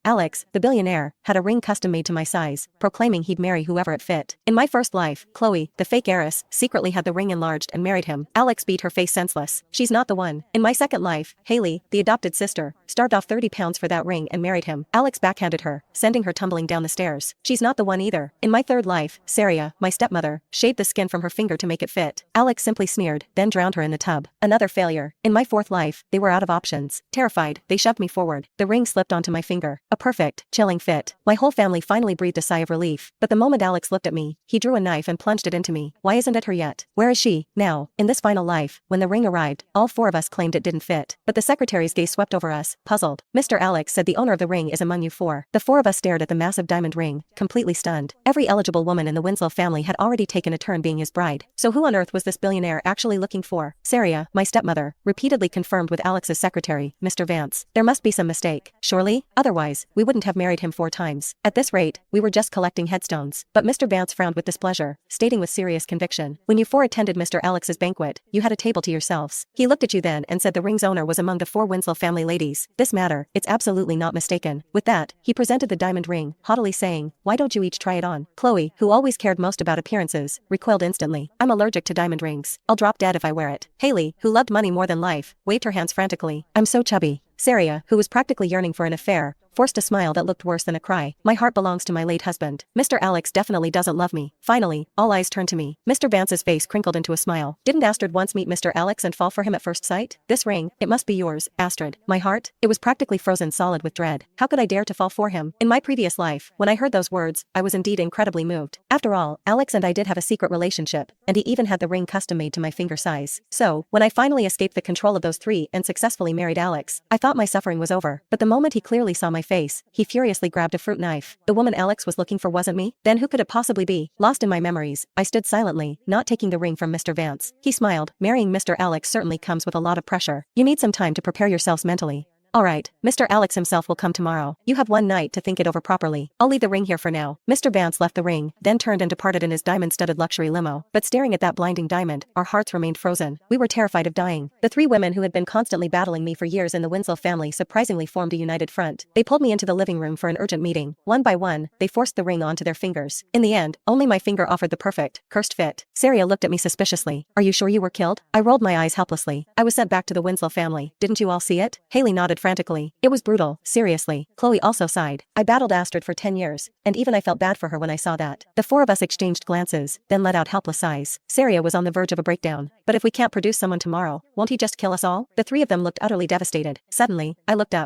Alex, the billionaire, had a ring custom made to my size, proclaiming he'd marry whoever it fit. In my first life, Chloe, the fake heiress, secretly had the ring enlarged and married him. Alex beat her face senseless. She's not the one. In my second life, Haley, the adopted sister, starved off 30 pounds for that ring and married him. Alex backhanded her, sending her tumbling down the stairs. She's not the one either. In my third life, Sarah, my stepmother, shaved the skin from her finger to make it fit. Alex simply sneered, then drowned her in the tub. Another failure. In my fourth life, they were out of options. Terrified, they shoved me forward. The ring slipped onto my finger. A perfect, chilling fit. My whole family finally breathed a sigh of relief. But the moment Alex looked at me, he drew a knife and plunged it into me. Why isn't it her yet? Where is she, now? In this final life, when the ring arrived, all four of us claimed it didn't fit. But the secretary's gaze swept over us, puzzled. Mr. Alex said the owner of the ring is among you four. The four of us stared at the massive diamond ring, completely stunned. Every eligible woman in the Winslow family had already taken a turn being his bride. So who on earth was this billionaire actually looking for? Sarah, my stepmother, repeatedly confirmed with Alex's secretary, Mr. Vance. There must be some mistake, surely? Otherwise, we wouldn't have married him 4 times. At this rate, we were just collecting headstones. But Mr. Vance frowned with displeasure, stating with serious conviction, when you four attended Mr. Alex's banquet, you had a table to yourselves. He looked at you then and said the ring's owner was among the 4 Winslow family ladies. This matter, it's absolutely not mistaken. With that, he presented the diamond ring, haughtily saying, why don't you each try it on? Chloe, who always cared most about appearances, recoiled instantly. I'm allergic to diamond rings. I'll drop dead if I wear it. Haley, who loved money more than life, waved her hands frantically. I'm so chubby. Sarah, who was practically yearning for an affair, forced a smile that looked worse than a cry. My heart belongs to my late husband. Mr. Alex definitely doesn't love me. Finally, all eyes turned to me. Mr. Vance's face crinkled into a smile. Didn't Astrid once meet Mr. Alex and fall for him at first sight? This ring, it must be yours, Astrid. My heart, it was practically frozen solid with dread. How could I dare to fall for him? In my previous life, when I heard those words, I was indeed incredibly moved. After all, Alex and I did have a secret relationship, and he even had the ring custom made to my finger size. So, when I finally escaped the control of those 3 and successfully married Alex, I thought my suffering was over. But the moment he clearly saw my face, he furiously grabbed a fruit knife. The woman Alex was looking for wasn't me? Then who could it possibly be? Lost in my memories, I stood silently, not taking the ring from Mr. Vance. He smiled. Marrying Mr. Alex certainly comes with a lot of pressure. You need some time to prepare yourselves mentally. Alright, Mr. Alex himself will come tomorrow. You have 1 night to think it over properly. I'll leave the ring here for now. Mr. Vance left the ring, then turned and departed in his diamond-studded luxury limo. But staring at that blinding diamond, our hearts remained frozen. We were terrified of dying. The 3 women who had been constantly battling me for years in the Winslow family surprisingly formed a united front. They pulled me into the living room for an urgent meeting. One by one, they forced the ring onto their fingers. In the end, only my finger offered the perfect, cursed fit. Sarah looked at me suspiciously. Are you sure you were killed? I rolled my eyes helplessly. I was sent back to the Winslow family. Didn't you all see it? Haley nodded frantically. It was brutal, seriously. Chloe also sighed. I battled Astrid for 10 years, and even I felt bad for her when I saw that. The 4 of us exchanged glances, then let out helpless sighs. Sarah was on the verge of a breakdown. But if we can't produce someone tomorrow, won't he just kill us all? The 3 of them looked utterly devastated. Suddenly, I looked up.